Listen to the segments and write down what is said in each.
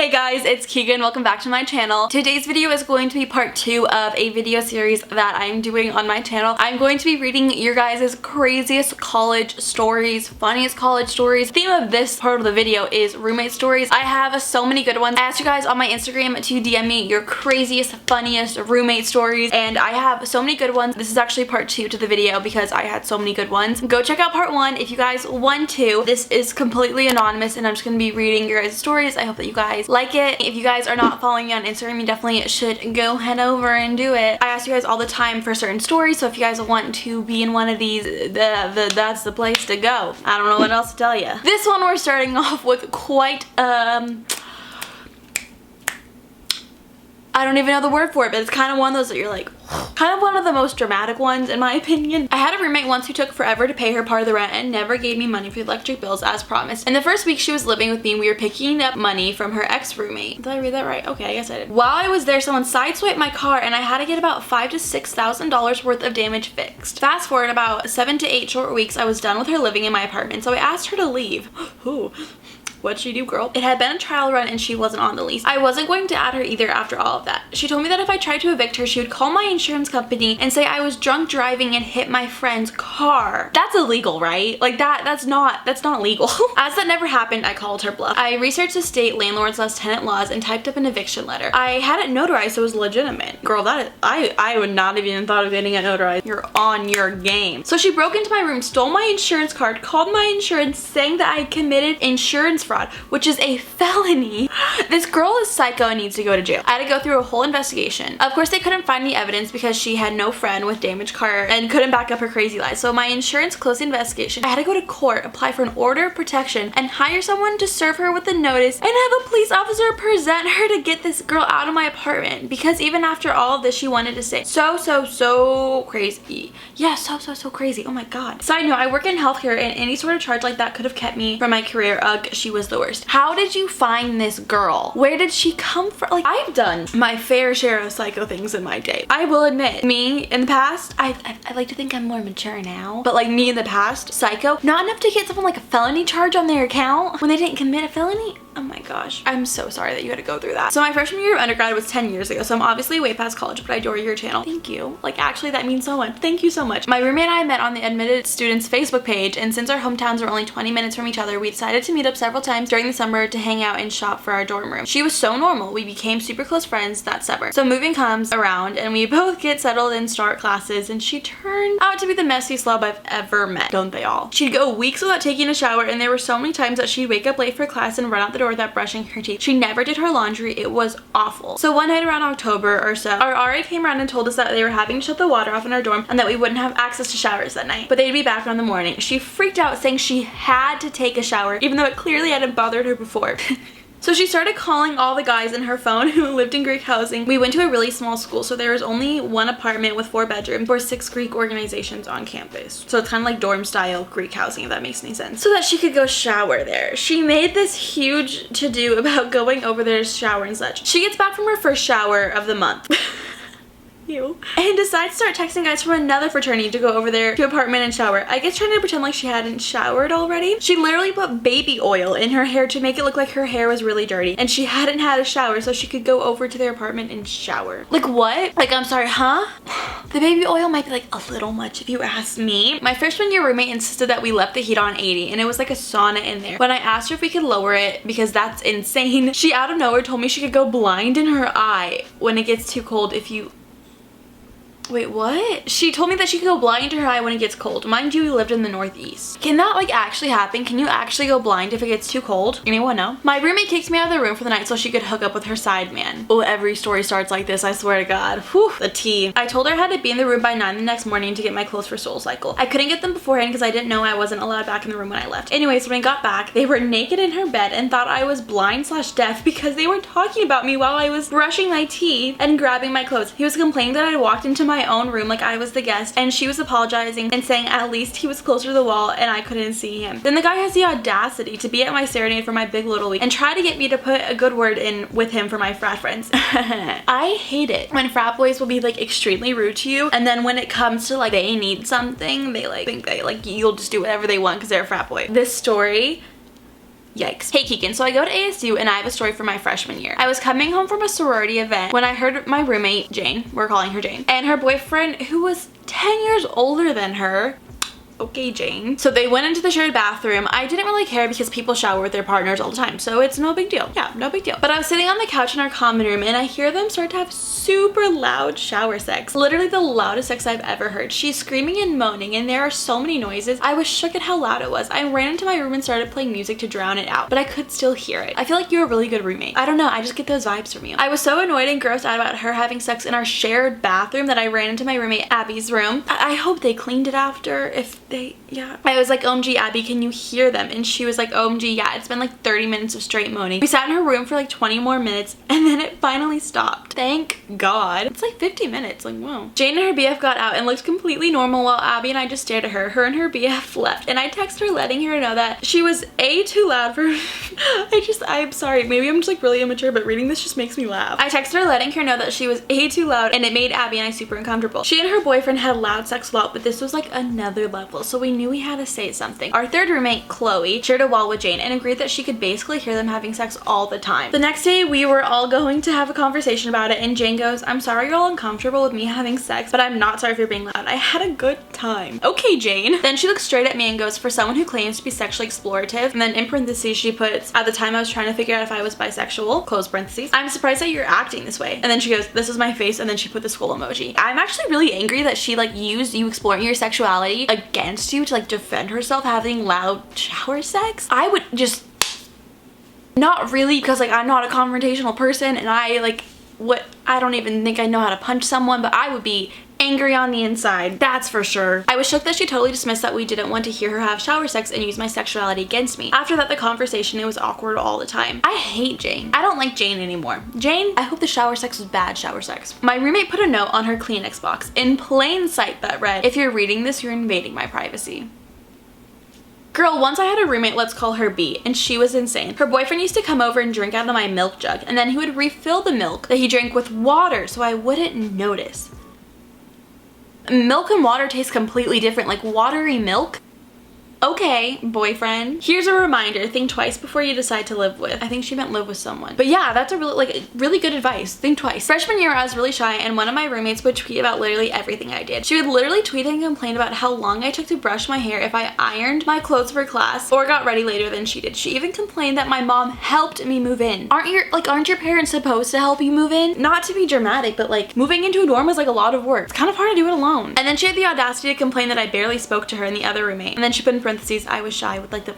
Hey guys, it's Keegan. Welcome back to my channel. Today's video is going to be part 2 of a video series that I'm doing on my channel. I'm going to be reading your guys' craziest college stories, funniest college stories. The theme of this part of the video is roommate stories. I have so many good ones. I asked you guys on my Instagram to DM me your craziest, funniest roommate stories, and I have so many good ones. This is actually part 2 to the video because I had so many good ones. Go check out part 1 if you guys want to. This is completely anonymous and I'm just going to be reading your guys' stories. I hope that you guys like it. If you guys are not following me on Instagram, you definitely should go head over and do it. I ask you guys all the time for certain stories, so if you guys want to be in one of these, that's the place to go. I don't know what else to tell you. This one we're starting off with quite I don't even know the word for it, but it's kind of one of those that you're like, kind of one of the most dramatic ones in my opinion. I had a roommate once who took forever to pay her part of the rent and never gave me money for electric bills as promised. In the first week she was living with me, we were picking up money from her ex-roommate. Did I read that right? Okay, I guess I did. While I was there, someone sideswiped my car and I had to get about $5,000 to $6,000 worth of damage fixed. Fast forward about 7 to 8 short weeks, I was done with her living in my apartment, so I asked her to leave. Ooh. What'd she do, girl? It had been a trial run and she wasn't on the lease. I wasn't going to add her either after all of that. She told me that if I tried to evict her, she would call my insurance company and say I was drunk driving and hit my friend's car. That's illegal, right? Like that's not legal. As that never happened, I called her bluff. I researched the state landlord's less tenant laws and typed up an eviction letter. I had it notarized so it was legitimate. Girl, that is, I would not have even thought of getting it notarized. You're on your game. So she broke into my room, stole my insurance card, called my insurance saying that I committed insurance fraud, which is a felony. This girl is psycho and needs to go to jail. I had to go through a whole investigation. Of course, they couldn't find any evidence because she had no friend with damaged car and couldn't back up her crazy lies. So my insurance closed the investigation. I had to go to court, apply for an order of protection, and hire someone to serve her with a notice and have a police officer present her to get this girl out of my apartment, because even after all of this, she wanted to stay. So crazy. Yeah, so crazy. Oh my god. Side note, I work in healthcare and any sort of charge like that could have kept me from my career. Ugh, she was the worst. How did you find this girl? Where did she come from? Like, I've done my fair share of psycho things in my day. I will admit, me in the past, I like to think I'm more mature now, but like me in the past, psycho, not enough to get someone like a felony charge on their account when they didn't commit a felony. Oh my gosh. I'm so sorry that you had to go through that. So my freshman year of undergrad was 10 years ago, so I'm obviously way past college, but I adore your channel. Thank you. Like, actually, that means so much. Thank you so much. My roommate and I met on the admitted students Facebook page, and since our hometowns were only 20 minutes from each other, we decided to meet up several times during the summer to hang out and shop for our dorm room. She was so normal. We became super close friends that summer. So moving comes around and we both get settled and start classes, and she turned out to be the messiest slob I've ever met. Don't they all? She'd go weeks without taking a shower, and there were so many times that she'd wake up late for class and run out the door without brushing her teeth. She never did her laundry. It was awful. So one night around October or so, our RA came around and told us that they were having to shut the water off in our dorm and that we wouldn't have access to showers that night, but they'd be back in the morning. She freaked out, saying she had to take a shower even though it clearly hadn't bothered her before. So she started calling all the guys in her phone who lived in Greek housing. We went to a really small school, so there was only one apartment with 4 bedrooms for 6 Greek organizations on campus. So it's kind of like dorm style Greek housing, if that makes any sense. So that she could go shower there. She made this huge to-do about going over there to shower and such. She gets back from her first shower of the month. Ew. And decides to start texting guys from another fraternity to go over there to apartment and shower. I guess trying to pretend like she hadn't showered already. She literally put baby oil in her hair to make it look like her hair was really dirty and she hadn't had a shower, so she could go over to their apartment and shower. Like, what? Like, I'm sorry, huh? The baby oil might be like a little much if you ask me. My freshman year roommate insisted that we left the heat on 80 and it was like a sauna in there. When I asked her if we could lower it because that's insane, she out of nowhere told me she could go blind in her eye when it gets too cold if you... Wait, what? She told me that she could go blind to her eye when it gets cold. Mind you, we lived in the Northeast. Can that like actually happen? Can you actually go blind if it gets too cold? Anyone know? My roommate kicked me out of the room for the night so she could hook up with her side man. Oh, every story starts like this, I swear to God. Whew, the tea. I told her I had to be in the room by 9 the next morning to get my clothes for Soul Cycle. I couldn't get them beforehand because I didn't know I wasn't allowed back in the room when I left. Anyways, when I got back, they were naked in her bed and thought I was blind/deaf because they were talking about me while I was brushing my teeth and grabbing my clothes. He was complaining that I walked into my own room like I was the guest, and she was apologizing and saying at least he was closer to the wall and I couldn't see him. Then the guy has the audacity to be at my serenade for my big little week and try to get me to put a good word in with him for my frat friends. I hate it when frat boys will be like extremely rude to you, and then when it comes to like they need something, they like think they like you'll just do whatever they want because they're a frat boy. This story Yikes. Hey Keegan, so I go to ASU and I have a story from my freshman year. I was coming home from a sorority event when I heard my roommate, Jane, we're calling her Jane, and her boyfriend, who was 10 years older than her, okay, Jane. So they went into the shared bathroom. I didn't really care because people shower with their partners all the time, so it's no big deal. Yeah, no big deal. But I was sitting on the couch in our common room and I hear them start to have super loud shower sex. Literally the loudest sex I've ever heard. She's screaming and moaning and there are so many noises. I was shook at how loud it was. I ran into my room and started playing music to drown it out, but I could still hear it. I feel like you're a really good roommate. I don't know, I just get those vibes from you. I was so annoyed and grossed out about her having sex in our shared bathroom that I ran into my roommate Abby's room. I hope they cleaned it after, if they, yeah. I was like, OMG, Abby, can you hear them? And she was like, OMG, yeah, it's been like 30 minutes of straight moaning. We sat in her room for like 20 more minutes and then it finally stopped. Thank God. It's like 50 minutes, like, whoa. Jane and her BF got out and looked completely normal while Abby and I just stared at her. Her and her BF left and I texted her letting her know that she was too loud for I'm sorry, maybe I'm just like really immature, but reading this just makes me laugh. I texted her letting her know that she was too loud and it made Abby and I super uncomfortable. She and her boyfriend had loud sex a lot, but this was like another level, so we knew we had to say something. Our third roommate, Chloe, shared a wall with Jane and agreed that she could basically hear them having sex all the time. The next day, we were all going to have a conversation about it and Jane goes, I'm sorry you're all uncomfortable with me having sex, but I'm not sorry if you're being loud. I had a good time. Okay, Jane. Then she looks straight at me and goes, for someone who claims to be sexually explorative, and then in parentheses she puts, at the time I was trying to figure out if I was bisexual, close parentheses, I'm surprised that you're acting this way. And then she goes, this is my face, and then she put the skull emoji. I'm actually really angry that she like used you exploring your sexuality against you to like defend herself having loud shower sex. I would just, not really, because like I'm not a confrontational person and I don't even think I know how to punch someone, but I would be angry on the inside, that's for sure. I was shook that she totally dismissed that we didn't want to hear her have shower sex and use my sexuality against me. After that, the conversation, it was awkward all the time. I hate Jane. I don't like Jane anymore. Jane, I hope the shower sex was bad shower sex. My roommate put a note on her Kleenex box in plain sight that read, if you're reading this, you're invading my privacy. Girl, once I had a roommate, let's call her B, and she was insane. Her boyfriend used to come over and drink out of my milk jug, and then he would refill the milk that he drank with water so I wouldn't notice. Milk and water taste completely different, like watery milk. Okay, boyfriend. Here's a reminder, think twice before you decide to live with. I think she meant live with someone. But yeah, that's a really good advice. Think twice. Freshman year, I was really shy and one of my roommates would tweet about literally everything I did. She would literally tweet and complain about how long I took to brush my hair if I ironed my clothes for class or got ready later than she did. She even complained that my mom helped me move in. Aren't your parents supposed to help you move in? Not to be dramatic, but like moving into a dorm is like a lot of work. It's kind of hard to do it alone. And then she had the audacity to complain that I barely spoke to her and the other roommate. And then she put in parentheses, I was shy with like the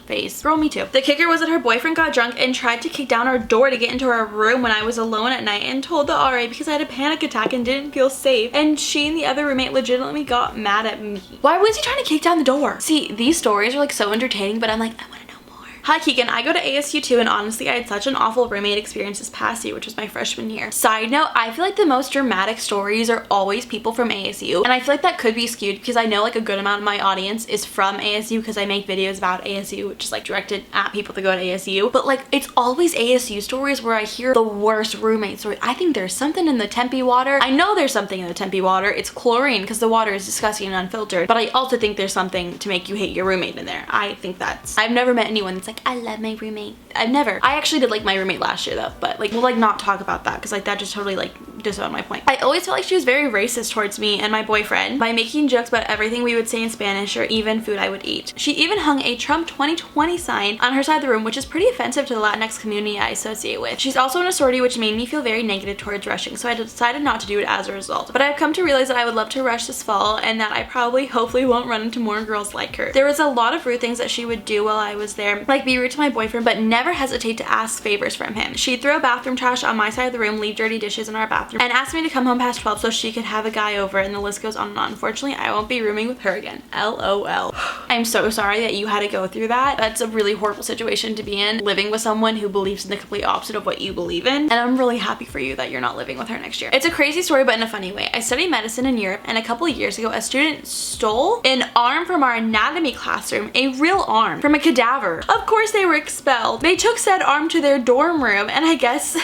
face. Girl, me too. The kicker was that her boyfriend got drunk and tried to kick down our door to get into our room when I was alone at night and told the RA because I had a panic attack and didn't feel safe. And she and the other roommate legitimately got mad at me. Why was he trying to kick down the door? See, these stories are like so entertaining, but I'm like, I want to know more. Hi Keegan, I go to ASU too and honestly I had such an awful roommate experience this past year, which was my freshman year. Side note, I feel like the most dramatic stories are always people from ASU, and I feel like that could be skewed because I know like a good amount of my audience is from ASU because I make videos about ASU, which is like directed at people that go to ASU, but like it's always ASU stories where I hear the worst roommate story. I think there's something in the Tempe water. I know there's something in the Tempe water. It's chlorine because the water is disgusting and unfiltered, but I also think there's something to make you hate your roommate in there. I think I've never met anyone that's like, I love my roommate. I actually did like my roommate last year though, but like we'll like not talk about that because like that just totally like disowned my point. I always felt like she was very racist towards me and my boyfriend by making jokes about everything we would say in Spanish or even food I would eat. She even hung a Trump 2020 sign on her side of the room, which is pretty offensive to the Latinx community I associate with. She's also in a sorority, which made me feel very negative towards rushing, so I decided not to do it as a result. But I've come to realize that I would love to rush this fall and that I hopefully won't run into more girls like her. There was a lot of rude things that she would do while I was there, like be rude to my boyfriend, but never hesitate to ask favors from him. She'd throw bathroom trash on my side of the room, leave dirty dishes in our bathroom, and ask me to come home past 12 so she could have a guy over, and the list goes on and on. Unfortunately, I won't be rooming with her again. LOL. I'm so sorry that you had to go through that. That's a really horrible situation to be in, living with someone who believes in the complete opposite of what you believe in, and I'm really happy for you that you're not living with her next year. It's a crazy story, but in a funny way. I study medicine in Europe, and a couple of years ago, a student stole an arm from our anatomy classroom, a real arm, from a cadaver. Of course they were expelled. They took said arm to their dorm room, and I guess,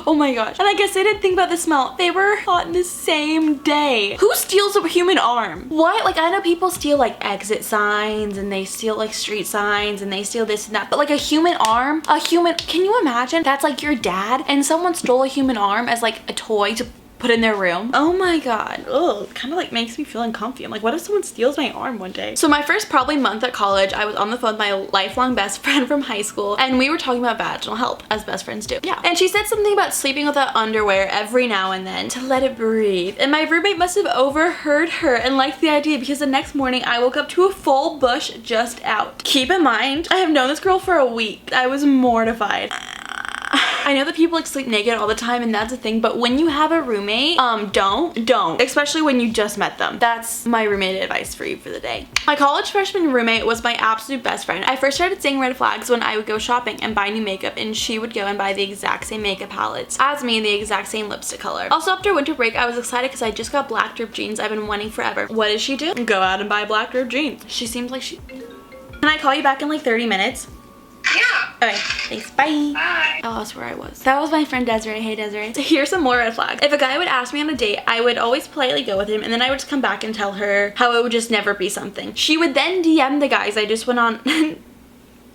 oh my gosh, and I guess they didn't think about this smell. They were on the same day. Who steals a human arm? What? Like, I know people steal like exit signs and they steal like street signs and they steal this and that, but like a human arm, can you imagine? That's like your dad and someone stole a human arm as like a toy to put in their room. Oh my god. Ugh, kind of like makes me feel uncomfy. I'm like, what if someone steals my arm one day? So my first probably month at college, I was on the phone with my lifelong best friend from high school and we were talking about vaginal health, as best friends do. Yeah. And she said something about sleeping without underwear every now and then to let it breathe. And my roommate must have overheard her and liked the idea because the next morning I woke up to a full bush just out. Keep in mind, I have known this girl for a week. I was mortified. I know that people like sleep naked all the time and that's a thing, but when you have a roommate, don't. Especially when you just met them. That's my roommate advice for you for the day. My college freshman roommate was my absolute best friend. I first started seeing red flags when I would go shopping and buy new makeup and she would go and buy the exact same makeup palettes as me and the exact same lipstick color. Also after winter break, I was excited because I just got black drip jeans I've been wanting forever. What does she do? Go out and buy black drip jeans. She seems like she... Can I call you back in like 30 minutes? Yeah. Okay, thanks. Bye. Bye. Oh, that's where I was. That was my friend Desiree. Hey, Desiree. So here's some more red flags. If a guy would ask me on a date, I would always politely go with him and then I would just come back and tell her how it would just never be something. She would then DM the guys I just went on...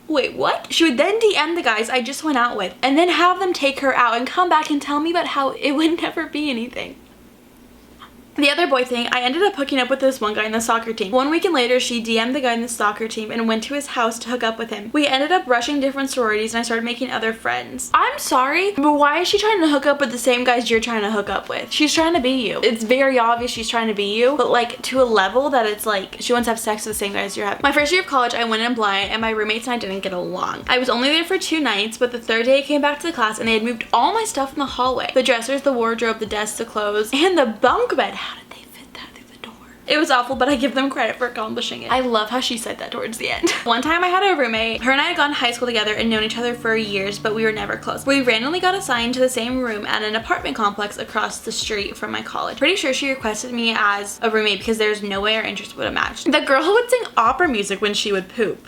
Wait, what? She would then DM the guys I just went out with and then have them take her out and come back and tell me about how it would never be anything. The other boy thing, I ended up hooking up with this one guy in the soccer team. One weekend later, she DM'd the guy in the soccer team and went to his house to hook up with him. We ended up rushing different sororities and I started making other friends. I'm sorry, but why is she trying to hook up with the same guys you're trying to hook up with? She's trying to be you. It's very obvious she's trying to be you, but like to a level that it's like she wants to have sex with the same guys you're having. My first year of college, I went in blind and my roommates and I didn't get along. I was only there for 2 nights, but the third day I came back to the class and they had moved all my stuff in the hallway. The dressers, the wardrobe, the desks, the clothes, and the bunk bed. How did they fit that through the door? It was awful, but I give them credit for accomplishing it. I love how she said that towards the end. One time I had a roommate. Her and I had gone to high school together and known each other for years, but we were never close. We randomly got assigned to the same room at an apartment complex across the street from my college. Pretty sure she requested me as a roommate because there's no way our interests would have matched. The girl would sing opera music when she would poop.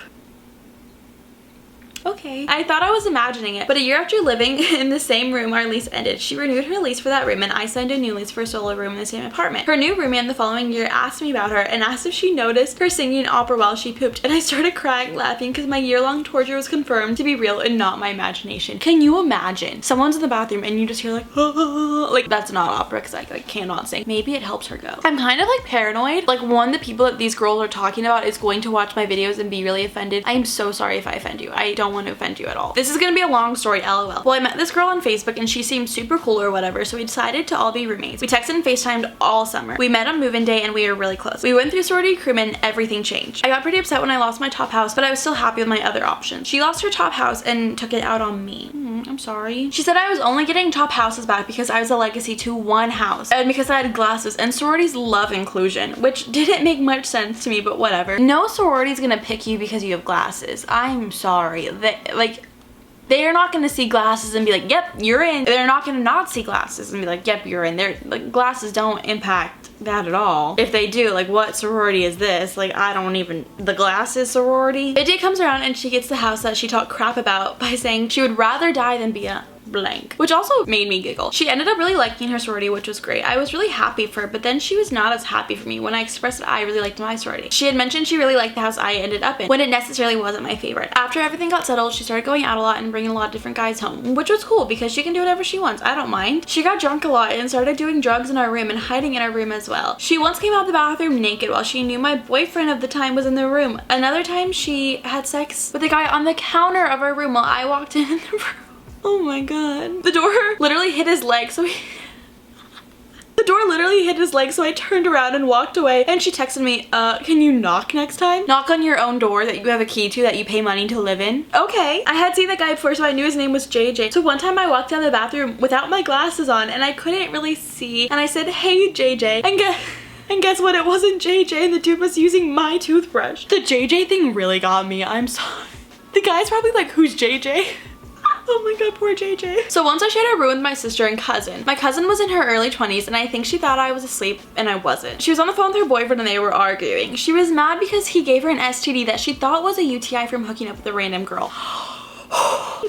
Okay. I thought I was imagining it, but a year after living in the same room, our lease ended. She renewed her lease for that room and I signed a new lease for a solo room in the same apartment. Her new roommate the following year asked me about her and asked if she noticed her singing opera while she pooped, and I started crying laughing because my year-long torture was confirmed to be real and not my imagination. Can you imagine? Someone's in the bathroom and you just hear like, ah, like that's not opera because I cannot sing. Maybe it helps her go. I'm kind of like paranoid. Like one, the people that these girls are talking about is going to watch my videos and be really offended. I am so sorry if I offend you. I don't want to offend you at all. This is gonna be a long story, lol. Well, I met this girl on Facebook and she seemed super cool or whatever, so we decided to all be roommates. We texted and FaceTimed all summer. We met on move-in day and we were really close. We went through sorority recruitment and everything changed. I got pretty upset when I lost my top house, but I was still happy with my other options. She lost her top house and took it out on me. I'm sorry. She said I was only getting top houses back because I was a legacy to one house and because I had glasses, and sororities love inclusion, which didn't make much sense to me, but whatever. No sorority's gonna pick you because you have glasses. I'm sorry. They're not gonna see glasses and be like, yep, you're in. They're not gonna not see glasses and be like, yep, you're in. They're like, glasses don't impact that at all. If they do, like, what sorority is this? Like, I don't even, the glasses sorority. A day comes around and she gets the house that she talked crap about by saying she would rather die than be a blank, which also made me giggle. She ended up really liking her sorority, which was great. I was really happy for her, but then she was not as happy for me when I expressed that I really liked my sorority. She had mentioned she really liked the house I ended up in when it necessarily wasn't my favorite. After everything got settled, she started going out a lot and bringing a lot of different guys home, which was cool because she can do whatever she wants. I don't mind. She got drunk a lot and started doing drugs in our room and hiding in our room as well. She once came out of the bathroom naked while she knew my boyfriend of the time was in the room. Another time she had sex with a guy on the counter of our room while I walked in the room. Oh my god. The door literally hit his leg, so I turned around and walked away, and she texted me, can you knock next time? Knock on your own door that you have a key to that you pay money to live in. Okay. I had seen that guy before, so I knew his name was JJ. So one time I walked down the bathroom without my glasses on and I couldn't really see, and I said, hey JJ, and guess what? It wasn't JJ, and the dude was using my toothbrush. The JJ thing really got me. I'm sorry. The guy's probably like, who's JJ? Oh my god, poor JJ. So once I shared a room with my sister and cousin. My cousin was in her early 20s and I think she thought I was asleep and I wasn't. She was on the phone with her boyfriend and they were arguing. She was mad because he gave her an STD that she thought was a UTI from hooking up with a random girl.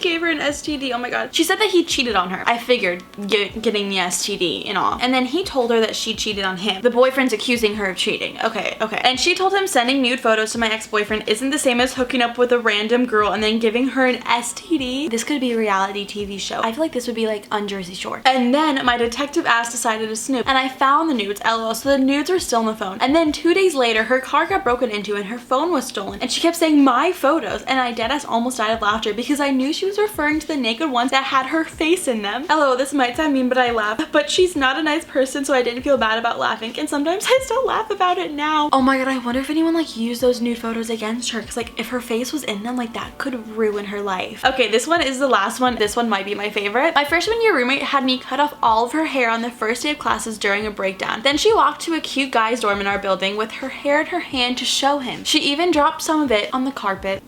he gave her an STD. Oh my god. She said that he cheated on her. I figured getting the STD and all. And then he told her that she cheated on him. The boyfriend's accusing her of cheating. Okay. And she told him sending nude photos to my ex-boyfriend isn't the same as hooking up with a random girl and then giving her an STD. This could be a reality TV show. I feel like this would be like on Jersey Shore. And then my detective ass decided to snoop and I found the nudes, LOL. So the nudes were still on the phone. And then 2 days later, her car got broken into and her phone was stolen. And she kept saying my photos and I deadass almost died of laughter because I knew she was referring to the naked ones that had her face in them. LOL, this might sound mean, but I laugh. But she's not a nice person, so I didn't feel bad about laughing. And sometimes I still laugh about it now. Oh my god, I wonder if anyone like used those nude photos against her, because like if her face was in them, like that could ruin her life. Okay, this one is the last one. This one might be my favorite. My freshman year roommate had me cut off all of her hair on the first day of classes during a breakdown. Then she walked to a cute guy's dorm in our building with her hair in her hand to show him. She even dropped some of it on the carpet.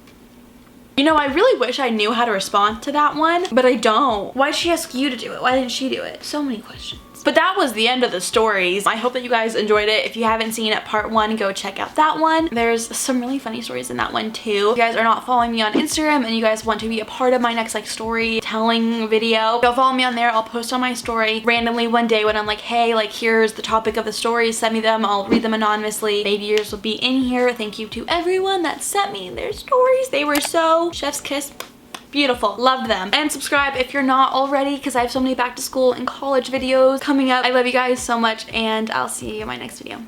You know, I really wish I knew how to respond to that one, but I don't. Why'd she ask you to do it? Why didn't she do it? So many questions. But that was the end of the stories. I hope that you guys enjoyed it. If you haven't seen it, part 1, go check out that one. There's some really funny stories in that one too. If you guys are not following me on Instagram and you guys want to be a part of my next like storytelling video, go follow me on there. I'll post on my story randomly one day when I'm like, hey, like here's the topic of the story, send me them, I'll read them anonymously. Maybe yours will be in here. Thank you to everyone that sent me their stories. They were so chef's kiss. Beautiful. Loved them. And subscribe if you're not already, because I have so many back to school and college videos coming up. I love you guys so much and I'll see you in my next video.